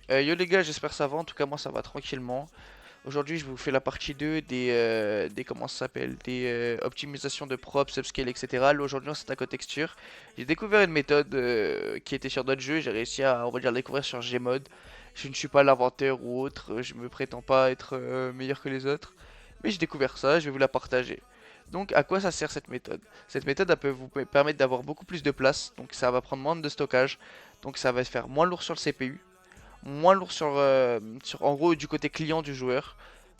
Yo les gars, j'espère que ça va, en tout cas moi ça va tranquillement. Aujourd'hui je vous fais la partie 2 des comment ça s'appelle, des optimisations de props, upscale, etc. Là aujourd'hui on s'attaque aux textures. J'ai découvert une méthode qui était sur d'autres jeux, j'ai réussi à on va dire la découvrir sur Gmod. Je ne suis pas l'inventeur ou autre, je me prétends pas être meilleur que les autres. Mais j'ai découvert ça, je vais vous la partager. Donc à quoi ça sert cette méthode? Cette méthode elle peut vous permettre d'avoir beaucoup plus de place, donc ça va prendre moins de stockage, donc ça va se faire moins lourd sur le CPU, moins lourd sur en gros du côté client du joueur,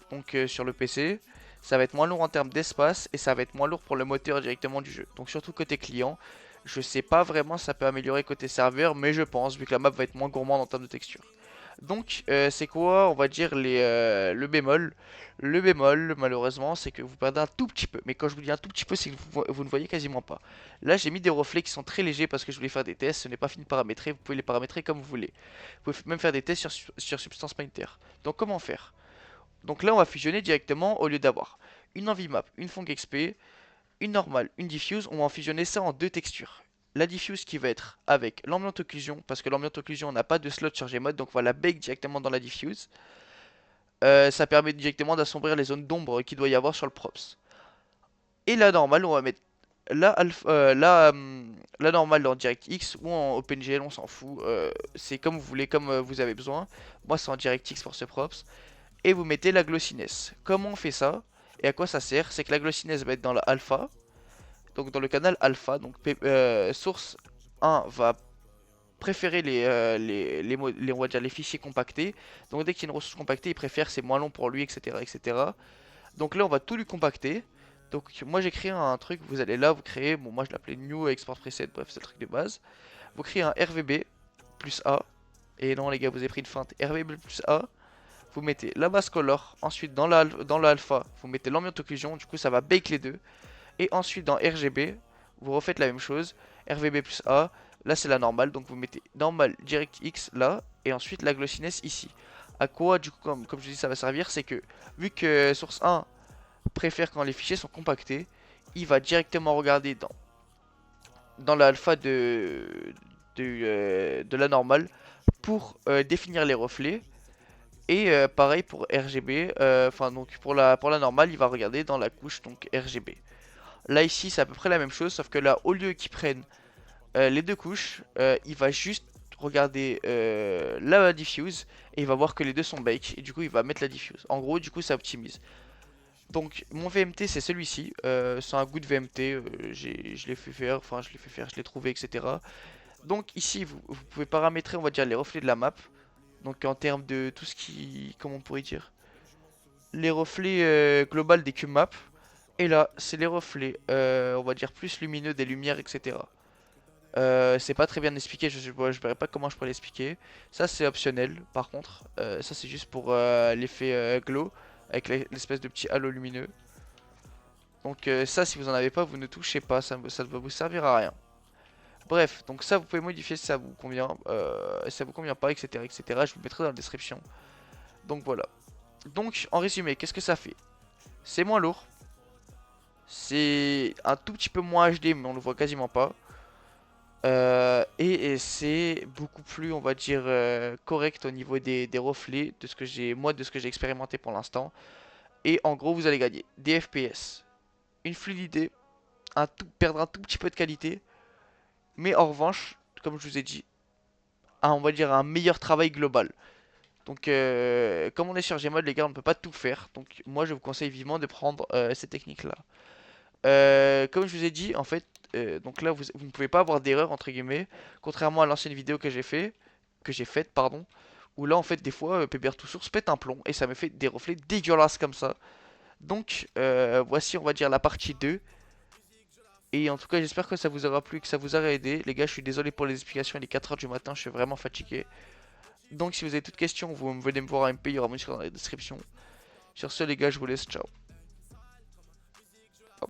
donc sur le PC. Ça va être moins lourd en termes d'espace et ça va être moins lourd pour le moteur directement du jeu. Donc surtout côté client, je sais pas vraiment si ça peut améliorer côté serveur, mais je pense vu que la map va être moins gourmande en termes de texture. Donc c'est quoi, on va dire le bémol. Le bémol, malheureusement, c'est que vous perdez un tout petit peu. Mais quand je vous dis un tout petit peu, c'est que vous ne voyez quasiment pas. Là, j'ai mis des reflets qui sont très légers parce que je voulais faire des tests. Ce n'est pas fini de paramétrer. Vous pouvez les paramétrer comme vous voulez. Vous pouvez même faire des tests sur Substance Painter. Donc comment faire? Donc là, on va fusionner directement au lieu d'avoir une Envimap, une Fong XP, une normale, une diffuse. On va en fusionner ça en deux textures. La diffuse qui va être avec l'ambient occlusion, parce que l'ambient occlusion n'a pas de slot sur Gmod, donc on va la bake directement dans la diffuse. Ça permet directement d'assombrir les zones d'ombre qu'il doit y avoir sur le props. Et la normale, on va mettre la normale en DirectX ou en OpenGL, on s'en fout. C'est comme vous voulez, comme vous avez besoin. Moi, c'est en DirectX pour ce props. Et vous mettez la glossiness. Comment on fait ça? Et à quoi ça sert? C'est que la glossiness va être dans la alpha, donc dans le canal alpha. Donc source 1 va préférer on va dire les fichiers compactés. Donc dès qu'il y a une ressource compactée, il préfère, c'est moins long pour lui, etc., etc. Donc là, on va tout lui compacter. Donc moi j'ai créé un truc, vous allez là, vous créez, bon moi je l'appelais New Export Preset, bref c'est le truc de base. Vous créez un RVB plus A, et non les gars vous avez pris une feinte, RVB plus A. Vous mettez la mask color, ensuite dans l'alpha, vous mettez l'ambient occlusion, du coup ça va bake les deux. Et ensuite dans RGB, vous refaites la même chose, RVB plus A, là c'est la normale, donc vous mettez normal DirectX là, et ensuite la glossiness ici. À quoi du coup comme je dis ça va servir, c'est que vu que source 1 préfère quand les fichiers sont compactés, il va directement regarder dans l'alpha de la normale pour définir les reflets. Et pareil pour RGB, enfin donc pour la normale, il va regarder dans la couche donc RGB. Là ici c'est à peu près la même chose, sauf que là au lieu qu'il prenne les deux couches, il va juste regarder la diffuse et il va voir que les deux sont bake et du coup il va mettre la diffuse. En gros du coup ça optimise. Donc mon VMT c'est celui-ci, c'est un good VMT, je l'ai fait faire, enfin je l'ai fait faire, je l'ai trouvé etc. Donc ici vous pouvez paramétrer on va dire les reflets de la map. Donc en termes de tout ce qui, comment on pourrait dire, les reflets global des cube maps. Et là c'est les reflets on va dire plus lumineux des lumières etc. C'est pas très bien expliqué, je verrai pas comment je pourrais l'expliquer. Ça c'est optionnel par contre, ça c'est juste pour l'effet glow avec l'espèce de petit halo lumineux. Donc ça si vous en avez pas vous ne touchez pas, ça ne va vous servir à rien. Bref, donc ça vous pouvez modifier si ça vous convient, si ça vous convient pas, etc., etc. Je vous le mettrai dans la description. Donc voilà. Donc en résumé, qu'est-ce que ça fait? C'est moins lourd, c'est un tout petit peu moins HD mais on le voit quasiment pas. Et c'est beaucoup plus, on va dire, correct au niveau des reflets de ce que de ce que j'ai expérimenté pour l'instant. Et en gros, vous allez gagner des FPS, une fluidité, perdre un tout petit peu de qualité, mais en revanche, comme je vous ai dit, on va dire un meilleur travail global. Donc, comme on est sur Gmod, les gars, on ne peut pas tout faire. Donc, moi, je vous conseille vivement de prendre cette technique-là. Comme je vous ai dit, en fait, donc là, vous ne pouvez pas avoir d'erreur entre guillemets, contrairement à l'ancienne vidéo que j'ai faite, pardon, où là, en fait, des fois, PBR tout source pète un plomb et ça me fait des reflets dégueulasses comme ça. Donc, voici, on va dire la partie 2. Et en tout cas, j'espère que ça vous aura plu, que ça vous aura aidé. Les gars, je suis désolé pour les explications, il est 4h du matin, je suis vraiment fatigué. Donc, si vous avez toutes questions, vous venez me voir à MP, il y aura mon Discord dans la description. Sur ce, les gars, je vous laisse, ciao.